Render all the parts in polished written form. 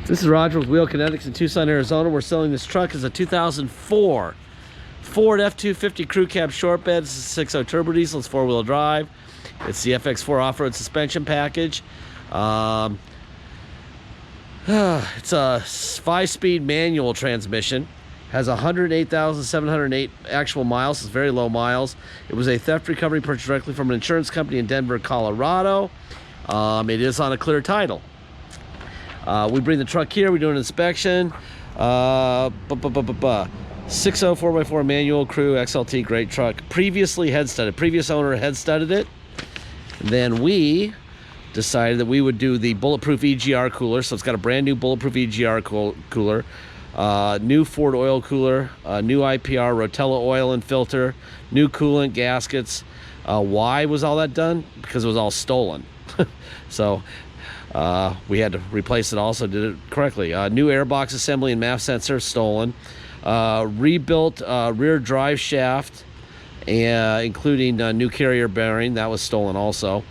This is Roger with Wheel Kinetics in Tucson, Arizona. We're selling this truck as a 2004 Ford F250 Crew Cab Short Bed. It's a 6.0 turbo diesel. It's 4-wheel drive. It's the FX4 off-road suspension package. It's a 5-speed manual transmission. Has 108,708 actual miles. It's very low miles. It was a theft recovery purchased directly from an insurance company in Denver, Colorado. It is on a clear title. We bring the truck here, we do an inspection. 6.0 4x4 manual crew XLT, great truck. Previously head studded. Previous owner head studded it. Then we decided that we would do the bulletproof EGR cooler. So it's got a brand new bulletproof EGR cooler. New Ford oil cooler, new IPR, Rotella oil and filter, new coolant, gaskets. Why was all that done? Because it was all stolen. So we had to replace it also, did it correctly. New airbox assembly and MAF sensor, stolen. Rebuilt rear drive shaft, including new carrier bearing, that was stolen also.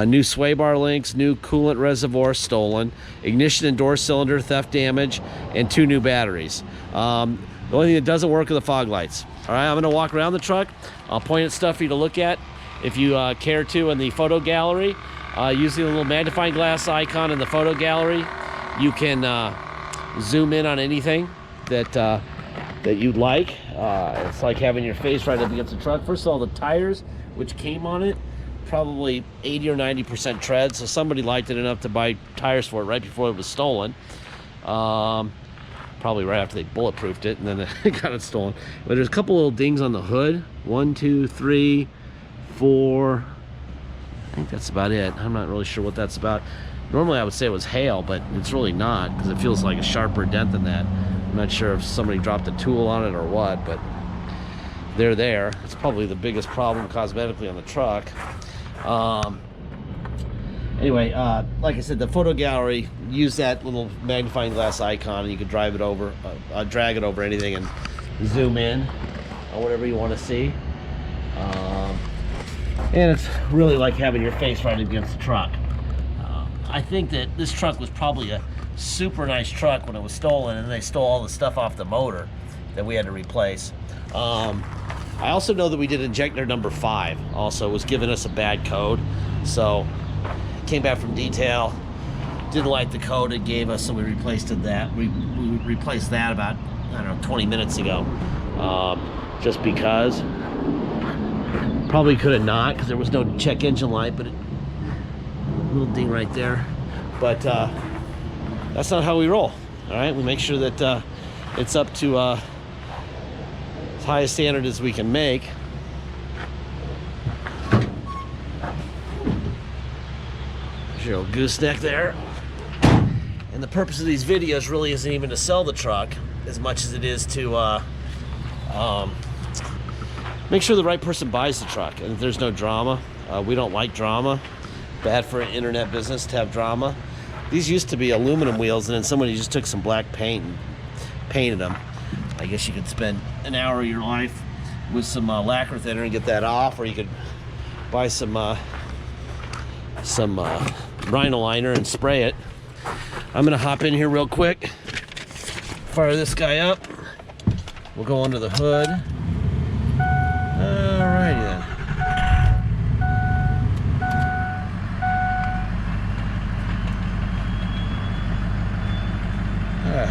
New sway bar links, new coolant reservoir, stolen. Ignition and door cylinder, theft damage, and 2 new batteries. The only thing that doesn't work are the fog lights. All right, I'm gonna walk around the truck. I'll point at stuff for you to look at if you care to in the photo gallery. Using a little magnifying glass icon in the photo gallery, you can zoom in on anything that you'd like. It's like having your face right up against the truck. First of all, the tires, which came on it, probably 80 or 90% tread, so somebody liked it enough to buy tires for it right before it was stolen. Probably right after they bulletproofed it, and then they got it stolen. But there's a couple little dings on the hood. 1, 2, 3, 4. I think that's about it. I'm not really sure what that's about. Normally I would say it was hail, but it's really not, because it feels like a sharper dent than that. I'm not sure if somebody dropped a tool on it or what, but they're there. It's probably the biggest problem cosmetically on the truck. Anyway, like I said, the photo gallery, use that little magnifying glass icon, and you can drive it over, drag it over anything and zoom in on whatever you want to see. And it's really like having your face right against the truck. I think that this truck was probably a super nice truck when it was stolen, and they stole all the stuff off the motor that we had to replace. I also know that we did injector number 5 also was giving us a bad code. So came back from detail, didn't like the code it gave us, so we replaced that. We replaced that about, I don't know, 20 minutes ago. Just because. Probably could have not, because there was no check engine light, but little ding right there. But that's not how we roll. All right, we make sure that it's up to as high a standard as we can make. There's your old gooseneck there. And the purpose of these videos really isn't even to sell the truck as much as it is to make sure the right person buys the truck, and there's no drama. We don't like drama. Bad for an internet business to have drama. These used to be aluminum wheels, and then somebody just took some black paint and painted them. I guess you could spend an hour of your life with some lacquer thinner and get that off, or you could buy some Rhino liner and spray it. I'm gonna hop in here real quick, fire this guy up. We'll go under the hood. Alrighty then.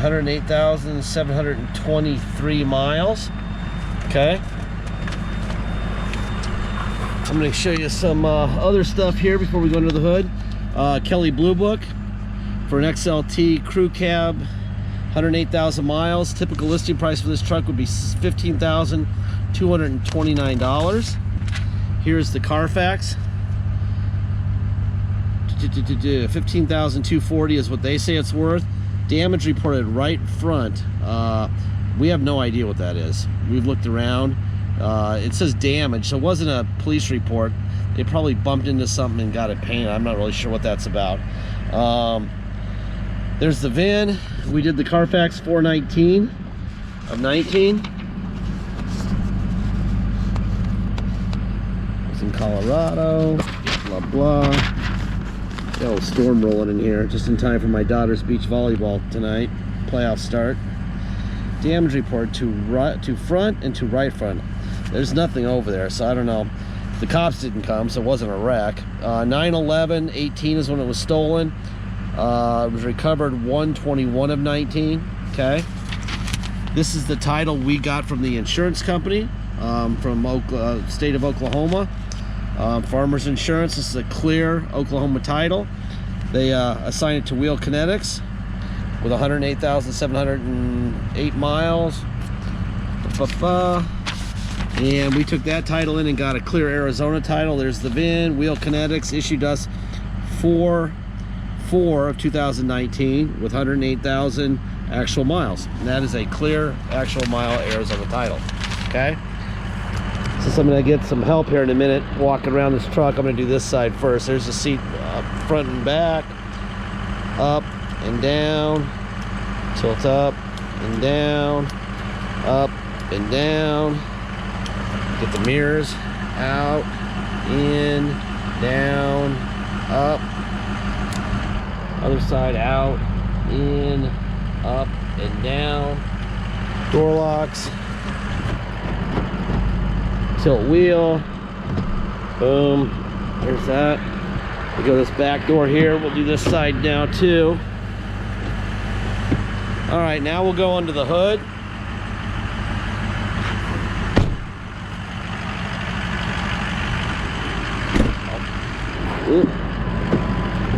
108,723 miles. Okay. I'm going to show you some other stuff here before we go under the hood. Kelly Blue Book for an XLT crew cab, 108,000 miles. Typical listing price for this truck would be $15,229. Here's the Carfax. $15,240 is what they say it's worth. Damage reported right front. We have no idea what that is. We've looked around. It says damage, so it wasn't a police report. They probably bumped into something and got it painted. I'm not really sure what that's about. There's the VIN. We did the Carfax 419 of 19. It's in Colorado, blah, blah. Got a storm rolling in here, just in time for my daughter's beach volleyball tonight. Playoff start. Damage report to front and to right front. There's nothing over there, so I don't know. The cops didn't come, so it wasn't a wreck. 9/11/18 is when it was stolen. It was recovered 1/21 of 19. Okay. This is the title we got from the insurance company from state of Oklahoma. Farmers Insurance. This is a clear Oklahoma title. They assigned it to Wheel Kinetics with 108,708 miles. And we took that title in and got a clear Arizona title. There's the VIN. Wheel Kinetics issued us 4/4 of 2019 with 108,000 actual miles. And that is a clear actual mile Arizona title. Okay. So I'm going to get some help here in a minute walking around this truck. I'm going to do this side first. There's the seat front and back, up and down, tilt up and down, up and down. Get the mirrors out, in, down, up. Other side out, in, up and down. Door locks. Tilt wheel. Boom. There's that. We go this back door here. We'll do this side now too. All right, now we'll go under the hood.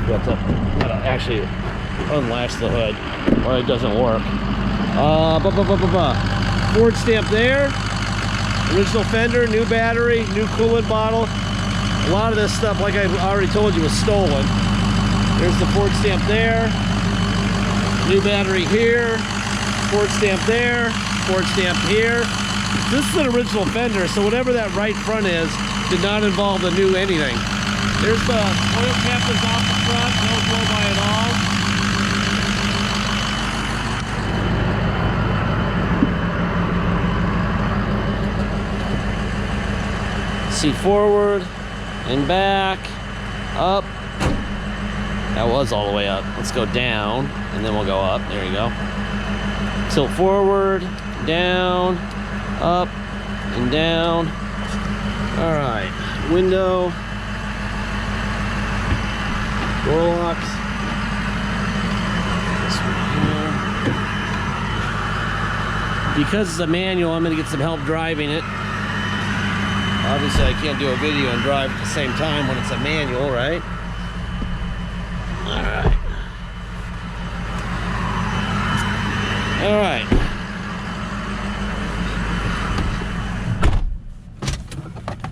Gotta actually unlatch the hood, or it doesn't work. Ford stamp there. Original fender, new battery, new coolant bottle. A lot of this stuff, like I already told you, was stolen. There's the Ford stamp there. New battery here. Ford stamp there. Ford stamp here. This is an original fender, so whatever that right front is did not involve the new anything. There's the oil cap is off the front, no blow by at all. See forward and back, up. That was all the way up. Let's go down and then we'll go up. There you go. Tilt forward, down, up, and down. All right, window. Door locks. This one here. Because it's a manual, I'm going to get some help driving it. Obviously, I can't do a video and drive at the same time when it's a manual, right? All right. All right.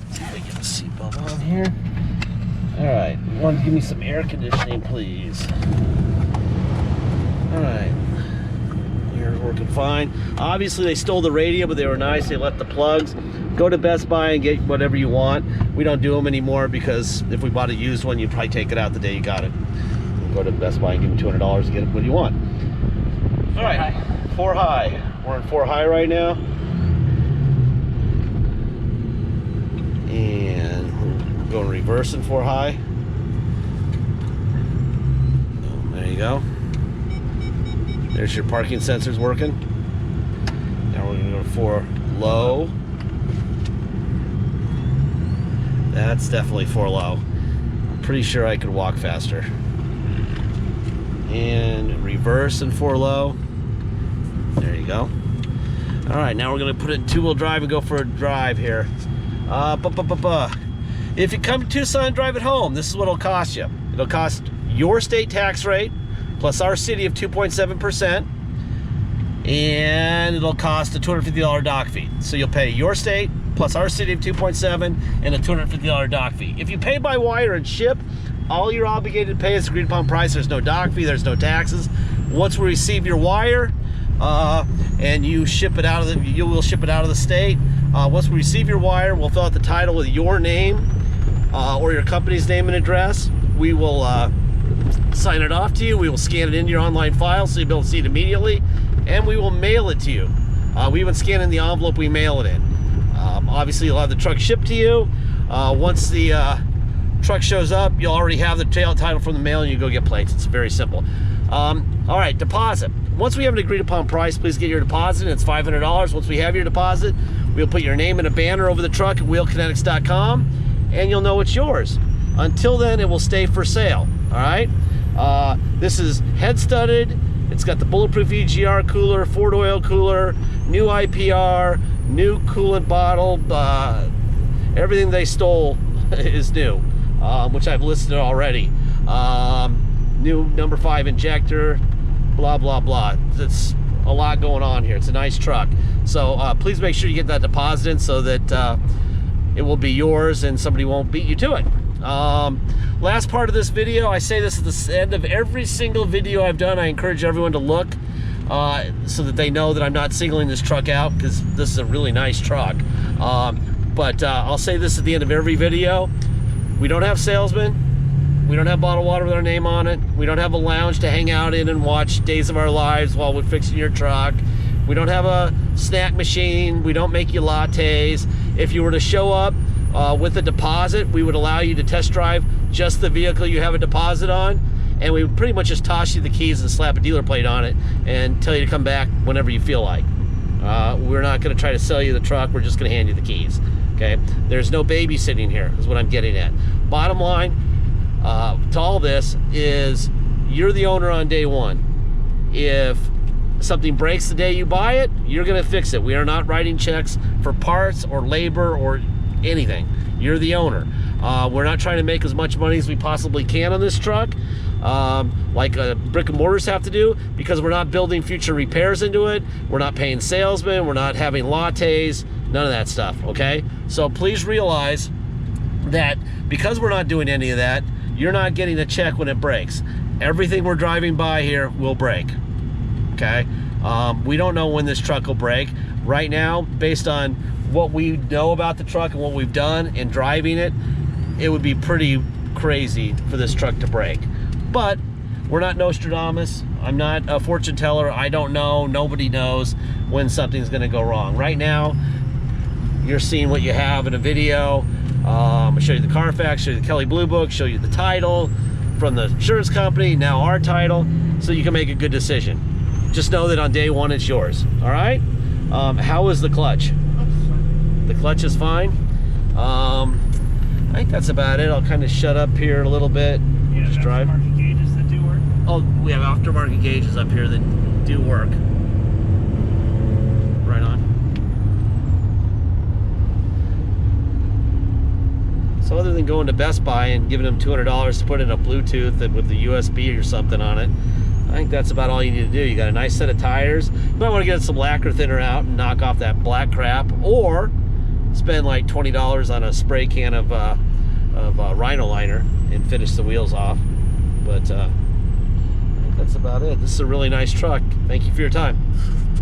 Let me get a seatbelt on here. All right. You want to give me some air conditioning, please? All right. Here's working fine. Obviously, they stole the radio, but they were nice. They left the plugs. Go to Best Buy and get whatever you want. We don't do them anymore because if we bought a used one, you'd probably take it out the day you got it. Go to Best Buy and give them $200 to get what you want. All right, 4 high. We're in 4 high right now. And we're going reverse in 4 high. There you go. There's your parking sensors working. Now we're gonna go to 4 low. That's definitely 4 low. I'm pretty sure I could walk faster. And reverse and 4 low. There you go. All right, now we're gonna put it in 2-wheel drive and go for a drive here. If you come to Tucson and drive it home, this is what it'll cost you. It'll cost your state tax rate plus our city of 2.7%, and it'll cost a $250 dock fee. So you'll pay your state plus our city of 2.7 and a $250 dock fee. If you pay by wire and ship, all you're obligated to pay is agreed upon price. There's no dock fee, there's no taxes. Once we receive your wire and you ship it out of we'll ship it out of the state. Once we receive your wire, we'll fill out the title with your name or your company's name and address. We will sign it off to you. We will scan it into your online file so you'll be able to see it immediately, and we will mail it to you. We even scan in the envelope we mail it in. Obviously, you'll have the truck shipped to you. Once the truck shows up, you'll already have the title from the mail, and you go get plates. It's very simple. All right, deposit. Once we have an agreed upon price, please get your deposit. It's $500. Once we have your deposit, we'll put your name in a banner over the truck at wheelkinetics.com, and you'll know it's yours. Until then, it will stay for sale. All right. This is head studded. It's got the bulletproof EGR cooler, Ford oil cooler, new IPR, new coolant bottle. Everything they stole is new, which I've listed already. New number 5 injector, blah, blah, blah. It's a lot going on here. It's a nice truck. So please make sure you get that deposit in so that it will be yours and somebody won't beat you to it. Last part of this video, I say this at the end of every single video I've done. I encourage everyone to look so that they know that I'm not singling this truck out, because this is a really nice truck. But I'll say this at the end of every video. We don't have salesmen. We don't have bottled water with our name on it. We don't have a lounge to hang out in and watch Days of Our Lives while we're fixing your truck. We don't have a snack machine. We don't make you lattes. If you were to show up with a deposit, we would allow you to test drive just the vehicle you have a deposit on, and we would pretty much just toss you the keys and slap a dealer plate on it and tell you to come back whenever you feel like. We're not going to try to sell you the truck. We're just going to hand you the keys. Okay? There's no babysitting here, is what I'm getting at. Bottom line to all this is you're the owner on day one. If something breaks the day you buy it, you're going to fix it. We are not writing checks for parts or labor or anything. You're the owner. We're not trying to make as much money as we possibly can on this truck, like brick and mortars have to do, because we're not building future repairs into it. We're not paying salesmen. We're not having lattes, none of that stuff, okay? So please realize that because we're not doing any of that, you're not getting a check when it breaks. Everything we're driving by here will break, okay? We don't know when this truck will break. Right now, based on what we know about the truck and what we've done in driving it, it would be pretty crazy for this truck to break. But we're not Nostradamus. I'm not a fortune teller. I don't know. Nobody knows when something's going to go wrong. Right now, you're seeing what you have in a video. I'll show you the Carfax, show you the Kelley Blue Book, show you the title from the insurance company, now our title, so you can make a good decision. Just know that on day one, it's yours. All right? How is the clutch? The clutch is fine. I think that's about it. I'll kind of shut up here a little bit. You just drive. Aftermarket gauges that do work? Oh, we have aftermarket gauges up here that do work. Right on. So other than going to Best Buy and giving them $200 to put in a Bluetooth with the USB or something on it, I think that's about all you need to do. You got a nice set of tires. You might want to get some lacquer thinner out and knock off that black crap, or spend like $20 on a spray can of Rhino liner and finish the wheels off. But I think that's about it. This is a really nice truck. Thank you for your time.